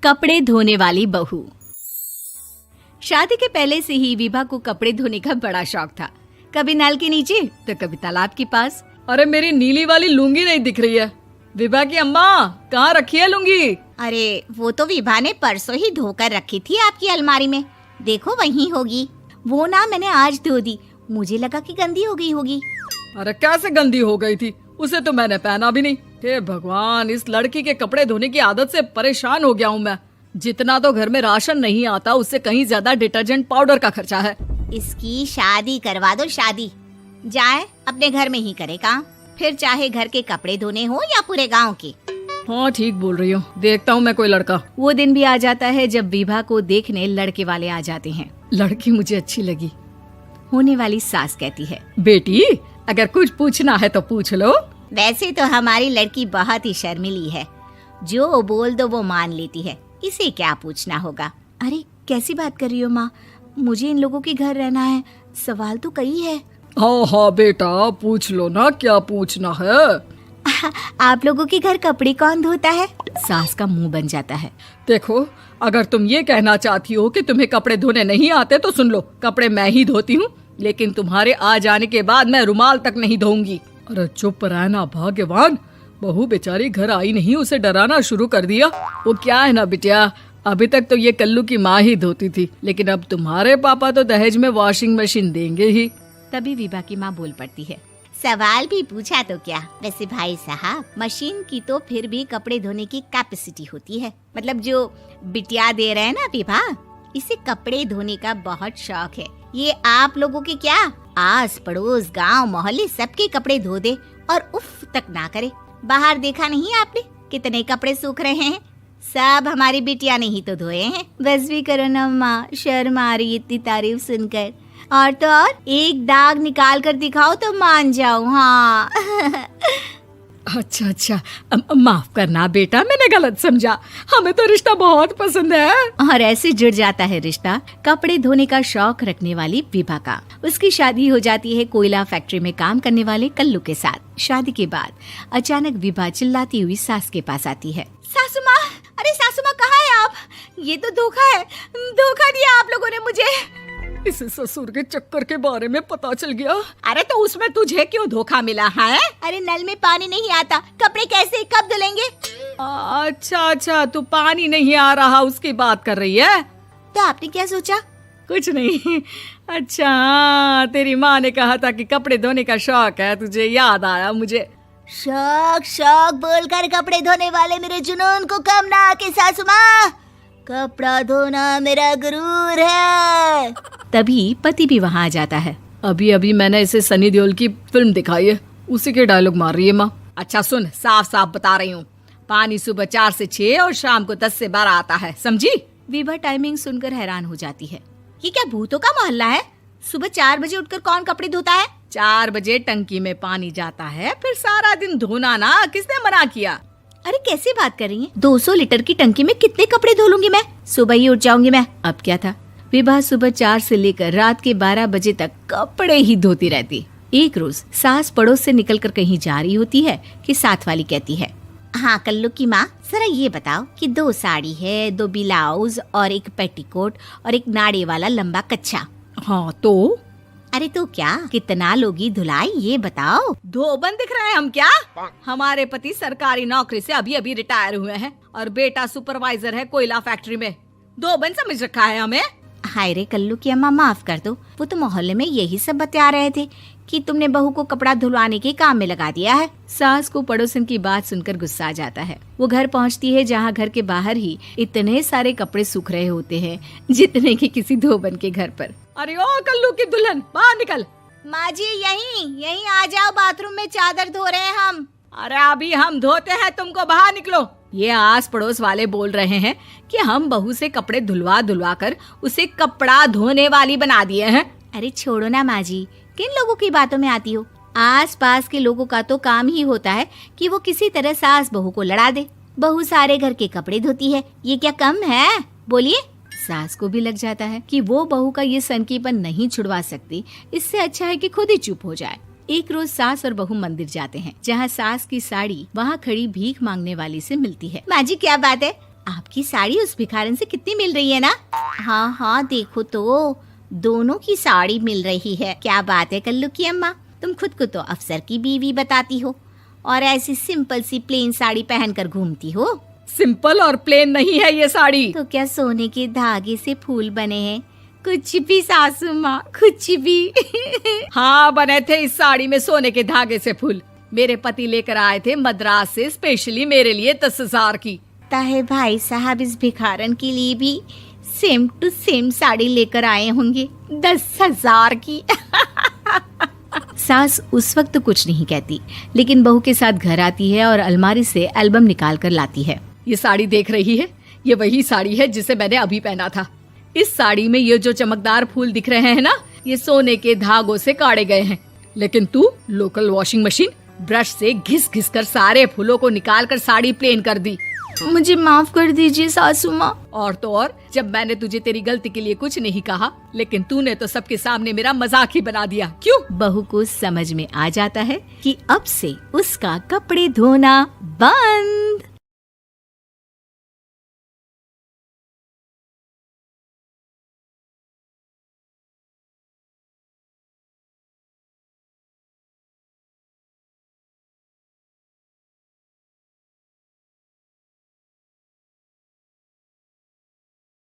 कपड़े धोने वाली बहू। शादी के पहले से ही विभा को कपड़े धोने का बड़ा शौक था। कभी नल के नीचे तो कभी तालाब के पास। अरे मेरी नीली वाली लुंगी नहीं दिख रही है। विभा की अम्मा, कहाँ रखी है लुंगी? अरे वो तो विभा ने परसों ही धोकर रखी थी आपकी अलमारी में, देखो वहीं होगी। वो ना मैंने आज धो दी, मुझे लगा कि गंदी हो गई होगी। अरे कैसे गंदी हो गई थी? उसे तो मैंने पहना भी नहीं। हे भगवान, इस लड़की के कपड़े धोने की आदत से परेशान हो गया हूँ मैं। जितना तो घर में राशन नहीं आता, उससे कहीं ज्यादा डिटर्जेंट पाउडर का खर्चा है। इसकी शादी करवा दो, शादी जाए अपने घर में ही करे काम, फिर चाहे घर के कपड़े धोने हो या पूरे गांव के। हाँ ठीक बोल रही हूँ, देखता हूँ मैं कोई लड़का। वो दिन भी आ जाता है जब विभा को देखने लड़के वाले आ जाते हैं। लड़की मुझे अच्छी लगी। होने वाली सास कहती है, बेटी अगर कुछ पूछना है तो पूछ लो। वैसे तो हमारी लड़की बहुत ही शर्मीली है, जो बोल दो वो मान लेती है, इसे क्या पूछना होगा। अरे कैसी बात कर रही हो माँ, मुझे इन लोगों के घर रहना है, सवाल तो कई है। हाँ हाँ बेटा, पूछ लो ना, क्या पूछना है। आप लोगों के घर कपड़े कौन धोता है? सास का मुंह बन जाता है। देखो, अगर तुम ये कहना चाहती हो कि तुम्हें कपड़े धोने नहीं आते तो सुन लो, कपड़े मैं ही धोती हूँ, लेकिन तुम्हारे आ जाने के बाद मैं रुमाल तक नहीं धोऊंगी। अरे चुप रहना भाग्यवान, बहू बेचारी घर आई नहीं, उसे डराना शुरू कर दिया। वो क्या है ना बिटिया, अभी तक तो ये कल्लू की माँ ही धोती थी, लेकिन अब तुम्हारे पापा तो दहेज में वॉशिंग मशीन देंगे ही। तभी विभा की माँ बोल पड़ती है, सवाल भी पूछा तो क्या। वैसे भाई साहब, मशीन की तो फिर भी कपड़े धोने की कैपेसिटी होती है। मतलब जो बिटिया दे रहे हैं ना विभा, इसे कपड़े धोने का बहुत शौक है। ये आप लोगों के क्या, आस पड़ोस गांव मोहल्ले सबके कपड़े धो दे और उफ तक ना करे। बाहर देखा नहीं आपने कितने कपड़े सूख रहे हैं? सब हमारी बिटिया ने ही तो धोए हैं। बस भी करो ना माँ, शर्म आ रही इतनी तारीफ सुनकर। और तो और एक दाग निकाल कर दिखाओ तो मान जाऊं। हाँ अच्छा, माफ करना बेटा, मैंने गलत समझा। हमें तो रिश्ता बहुत पसंद है। और ऐसे जुड़ जाता है रिश्ता कपड़े धोने का शौक रखने वाली विभा का। उसकी शादी हो जाती है कोयला फैक्ट्री में काम करने वाले कल्लू के साथ। शादी के बाद अचानक विभा चिल्लाती हुई सास के पास आती है। सासू माँ, अरे सासू माँ कहाँ है आप? ये तो धोखा है, धोखा दिया आप लोगों ने मुझे। इसे ससुर के चक्कर के बारे में पता चल गया। अरे तो उसमें तुझे क्यों धोखा मिला है? अरे नल में पानी नहीं आता, कपड़े कैसे कब धुलेंगे? अच्छा, तू पानी नहीं आ रहा उसकी बात कर रही है। तो आपने क्या सोचा? कुछ नहीं। अच्छा, तेरी माँ ने कहा था कि कपड़े धोने का शौक है तुझे, याद आया मुझे। शौक बोलकर कपड़े धोने वाले मेरे जुनून को कम ना आके सासू माँ, कपड़ा धोना मेरा गुरूर है। तभी पति भी वहाँ आ जाता है। अभी मैंने इसे सनी देओल की फिल्म दिखाई है, उसी के डायलॉग मार रही है माँ। अच्छा सुन, साफ साफ बता रही हूँ, पानी सुबह 4 से 6 और शाम को 10 से 12 आता है, समझी? विभा टाइमिंग सुनकर हैरान हो जाती है। ये क्या भूतों का मोहल्ला है? सुबह 4 बजे उठकर कौन कपड़े धोता है? 4 बजे टंकी में पानी जाता है, फिर सारा दिन धोना ना, किसने मना किया? अरे कैसी बात कर रही हैं? 200 लीटर की टंकी में कितने कपड़े धो लूंगी मैं? सुबह ही उठ जाऊंगी मैं। अब क्या था, विभा सुबह 4 से लेकर रात के 12 बजे तक कपड़े ही धोती रहती। एक रोज सास पड़ोस से निकलकर कहीं जा रही होती है कि साथ वाली कहती है, हाँ कल्लू की माँ, जरा ये बताओ कि 2 साड़ी है, 2 ब्लाउज और एक पेटीकोट और एक नाड़े वाला लंबा कच्छा। हाँ तो? अरे तो क्या, कितना लोगी धुलाई ये बताओ। धोबन दिख रहे हैं हम क्या? हमारे पति सरकारी नौकरी से अभी रिटायर हुए हैं और बेटा सुपरवाइजर है कोयला फैक्ट्री में। धोबन समझ रखा है हमें? हाय रे कल्लू की अम्मा, माफ कर दो, वो तो मोहल्ले में यही सब बता रहे थे कि तुमने बहू को कपड़ा धुलवाने के काम में लगा दिया है। सास को पड़ोसन की बात सुनकर गुस्सा आ जाता है। वो घर पहुंचती है जहां घर के बाहर ही इतने सारे कपड़े सूख रहे होते हैं जितने कि किसी धोबन के घर पर। अरे ओ कल्लू की दुल्हन, बाहर निकल। माँ जी यहीं आ जाओ, बाथरूम में चादर धो रहे हैं हम। अरे अभी हम धोते हैं, तुमको बाहर निकलो। ये आस पड़ोस वाले बोल रहे हैं कि हम बहू से कपड़े धुलवा कर उसे कपड़ा धोने वाली बना दिए हैं। अरे छोड़ो ना माँ जी, किन लोगों की बातों में आती हो? आस पास के लोगों का तो काम ही होता है कि वो किसी तरह सास बहू को लड़ा दे। बहू सारे घर के कपड़े धोती है, ये क्या कम है? बोलिए। सास को भी लग जाता है कि वो बहू का ये सनकीपन नहीं छुड़वा सकती, इससे अच्छा है कि खुद ही चुप हो जाए। एक रोज सास और बहू मंदिर जाते हैं, जहाँ सास की साड़ी वहाँ खड़ी भीख मांगने वाली से मिलती है। माँ जी क्या बात है, आपकी साड़ी उस भिखारन से कितनी मिल रही है ना? हाँ हाँ देखो तो, दोनों की साड़ी मिल रही है। क्या बात है कल्लू की अम्मा, तुम खुद को तो अफसर की बीवी बताती हो और ऐसी सिंपल सी प्लेन साड़ी पहनकर घूमती हो। सिंपल और प्लेन नहीं है ये साड़ी। तो क्या सोने के धागे से फूल बने हैं? कुछ भी सासू माँ, कुछ भी। हाँ बने थे इस साड़ी में सोने के धागे से फूल। मेरे पति लेकर आए थे मद्रास से स्पेशली मेरे लिए 10,000 की। ताहे भाई साहब इस भिखारन के लिए भी सेम टू सेम साड़ी लेकर आए होंगे 10,000 की। सास उस वक्त तो कुछ नहीं कहती, लेकिन बहू के साथ घर आती है और अलमारी से एल्बम निकाल कर लाती है। ये साड़ी देख रही है, ये वही साड़ी है जिसे मैंने अभी पहना था। इस साड़ी में ये जो चमकदार फूल दिख रहे हैं ना, ये सोने के धागों से काढ़े गए हैं। लेकिन तू लोकल वॉशिंग मशीन ब्रश से घिस घिस कर सारे फूलों को निकाल कर साड़ी प्लेन कर दी। मुझे माफ कर दीजिए सासू माँ। और तो और, जब मैंने तुझे तेरी गलती के लिए कुछ नहीं कहा, लेकिन तूने तो सबके सामने मेरा मजाक ही बना दिया। क्यों? बहू को समझ में आ जाता है कि अब से उसका कपड़े धोना बंद।